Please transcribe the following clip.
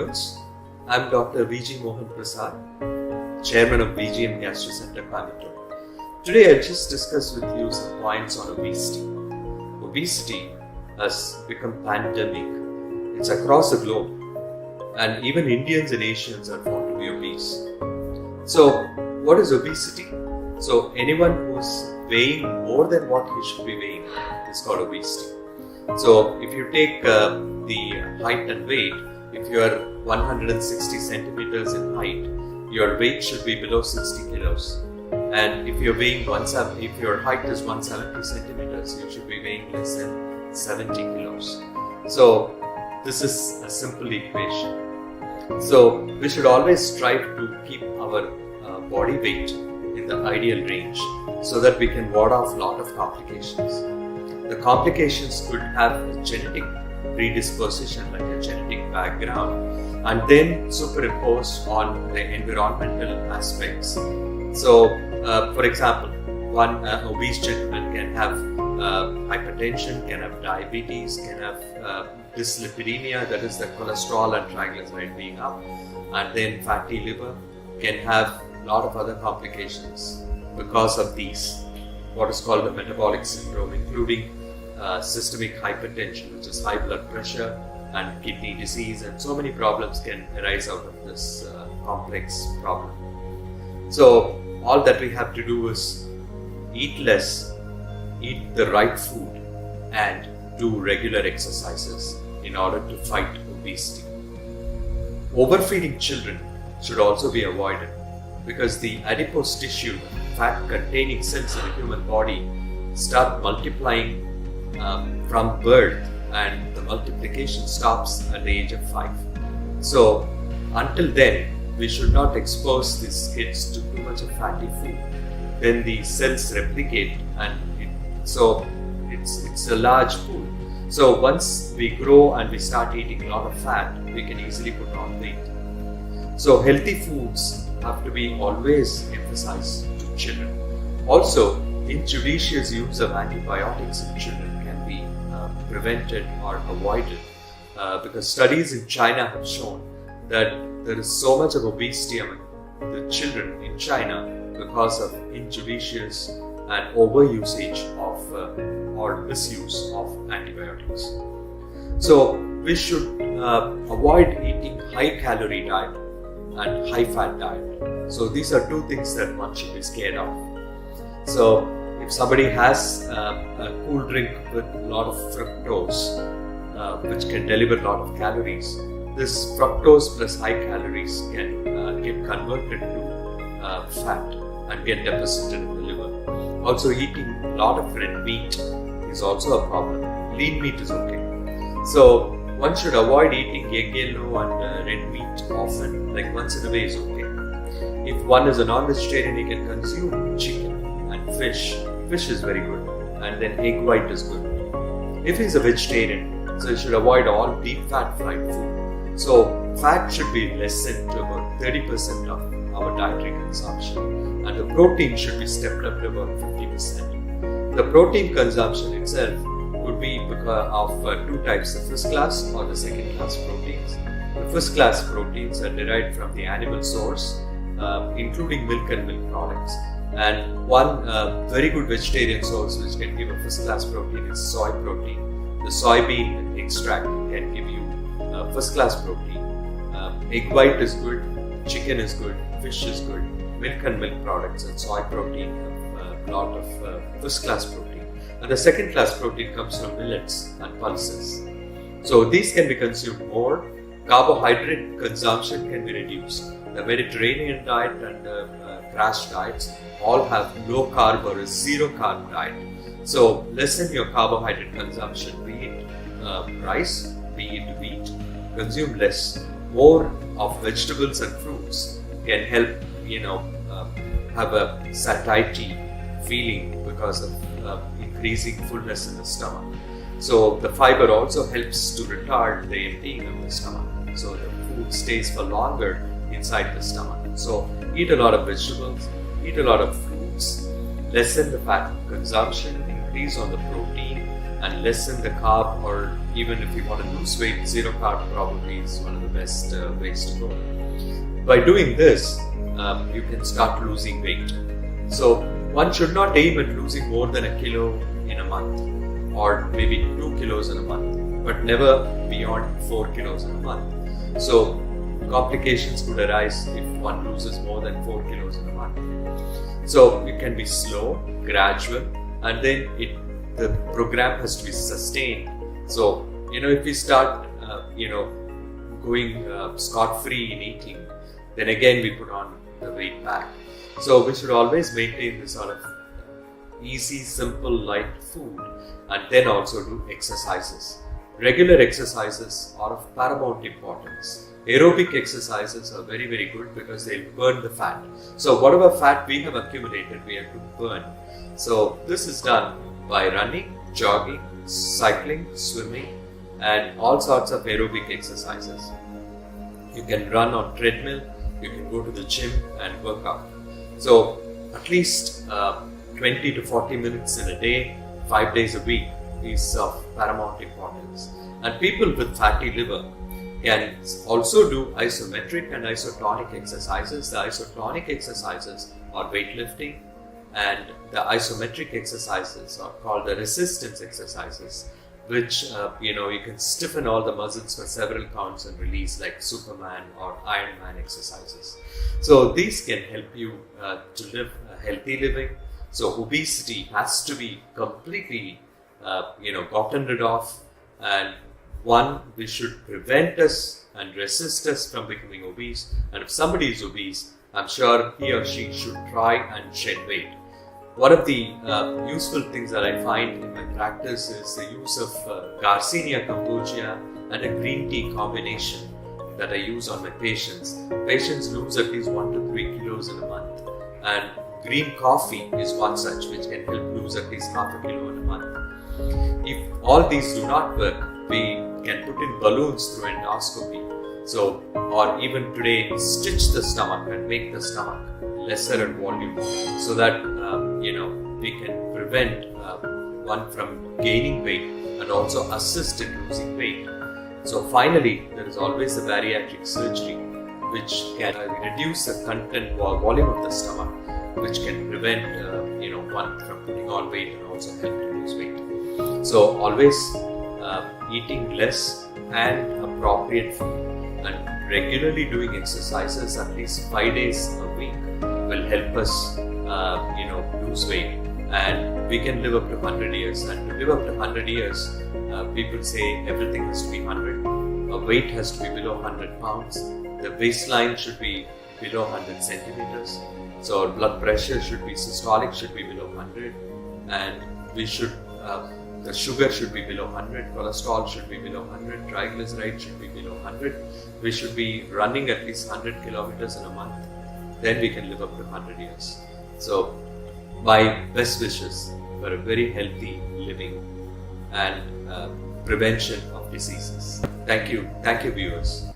viewers, I'm Dr.V.G.Mohan Prasad, Chairman of VGM Gastro Center, Coimbatore. Today I'll just discuss with you some points on obesity. Obesity has become pandemic. It's across the globe, and even Indians and Asians are found to be obese. So, what is obesity? So, anyone who's weighing more than what he should be weighing is called obesity. So, if you take the height and weight, if you are 160 centimeters in height, your weight should be below 60 kilos. And if you're weighing if your height is 170 centimeters, you should be weighing less than 70 kilos. So, this is a simple equation. So, we should always strive to keep our body weight in the ideal range so that we can ward off a lot of complications. The complications could have a genetic predisposition, like a genetic background, and then superimposed on the environmental aspects. So, for example, one obese gentleman can have hypertension, can have diabetes, can have dyslipidemia, that is the cholesterol and triglyceride being up, and then fatty liver, can have a lot of other complications because of these, what is called the metabolic syndrome, including systemic hypertension, which is high blood pressure, and kidney disease, and so many problems can arise out of this complex problem. So all that we have to do is eat less, eat the right food, and do regular exercises in order to fight obesity. Overfeeding children should also be avoided because the adipose tissue, fat-containing cells in the human body, start multiplying from birth, and the multiplication stops at the age of 5. So until then, we should not expose these kids to too much of fatty food. Then the cells replicate, and it's a large pool. So once we grow and we start eating a lot of fat, we can easily put on weight. So healthy foods have to be always emphasized to children. Also, injudicious use of antibiotics in children can be prevented or avoided because studies in China have shown that there is so much of obesity among the children in China because of injudicious and overusage of or misuse of antibiotics. So we should avoid eating high calorie diet and high fat diet. So these are two things that one should be scared of. So if somebody has a cool drink with a lot of fructose, which can deliver a lot of calories, this fructose plus high calories can get converted to fat and get deposited in the liver. Also, eating a lot of red meat is also a problem. Lean meat is okay. So one should avoid eating egg yellow and red meat often, like once in a way is okay. If one is a non-vegetarian, he can consume chicken and fish. Fish is very good, and then egg white is good. If he's a vegetarian, so he should avoid all deep fat fried food. So fat should be lessened to about 30% of our dietary consumption, and the protein should be stepped up to about 50%. The protein consumption itself could be of two types, the first class or the second class proteins. The first class proteins are derived from the animal source, including milk and milk products. And one very good vegetarian source which can give a first class protein is soy protein. The soybean extract can give you first class protein. Egg white is good, chicken is good, fish is good, milk and milk products and soy protein have a lot of first class protein. And the second class protein comes from millets and pulses. So these can be consumed more. Carbohydrate consumption can be reduced. The Mediterranean diet and crash diets all have low carb or a zero carb diet. So lessen your carbohydrate consumption, be it rice, be it wheat, consume less. More of vegetables and fruits can help, have a satiety feeling because of increasing fullness in the stomach. So the fiber also helps to retard the emptying of the stomach. So the food stays for longer inside the stomach. So eat a lot of vegetables, eat a lot of fruits, lessen the fat consumption, increase on the protein, and lessen the carb, or even if you want to lose weight, zero carb probably is one of the best ways to go. By doing this, you can start losing weight. So one should not aim at losing more than a kilo in a month, or maybe 2 kilos in a month, but never beyond 4 kilos in a month. So complications could arise if one loses more than 4 kilos in a month. So it can be slow, gradual, and then the program has to be sustained. So, if we start, going scot-free in eating, then again we put on the weight back. So we should always maintain this sort of easy, simple, light food, and then also do exercises. Regular exercises are of paramount importance. Aerobic exercises are very, very good because they burn the fat. So whatever fat we have accumulated, we have to burn. So this is done by running, jogging, cycling, swimming, and all sorts of aerobic exercises. You can run on treadmill, you can go to the gym and work out. So at least 20 to 40 minutes in a day, 5 days a week is of paramount importance. And people with fatty liver can also do isometric and isotonic exercises. The isotonic exercises are weightlifting, and the isometric exercises are called the resistance exercises, which you can stiffen all the muscles for several counts and release, like Superman or Iron Man exercises. So these can help you to live a healthy living. So obesity has to be completely gotten rid of, and we should prevent us and resist us from becoming obese. And if somebody is obese, I'm sure he or she should try and shed weight. One of the useful things that I find in my practice is the use of Garcinia kombucha and a green tea combination that I use on my patients. Patients lose at least 1 to 3 kilos in a month, and green coffee is one such which can help lose at least half a kilo in a month. If all these do not work, we can put in balloons through endoscopy. So, or even today, stitch the stomach and make the stomach lesser in volume, so that we can prevent one from gaining weight and also assist in losing weight. So finally, there is always the bariatric surgery, which can reduce the content or volume of the stomach, which can prevent one from putting on weight and also help to lose weight. So always eating less and appropriate food, and regularly doing exercises at least 5 days a week will help us lose weight, and we can live up to 100 years. And to live up to 100 years, people say everything has to be 100. A weight has to be below 100 pounds. The waistline should be below 100 centimeters. So our blood pressure should be systolic, should be below 100, and we should the sugar should be below 100, cholesterol should be below 100, triglycerides should be below 100. We should be running at least 100 kilometers in a month. Then we can live up to 100 years. So my best wishes for a very healthy living and prevention of diseases. Thank you viewers.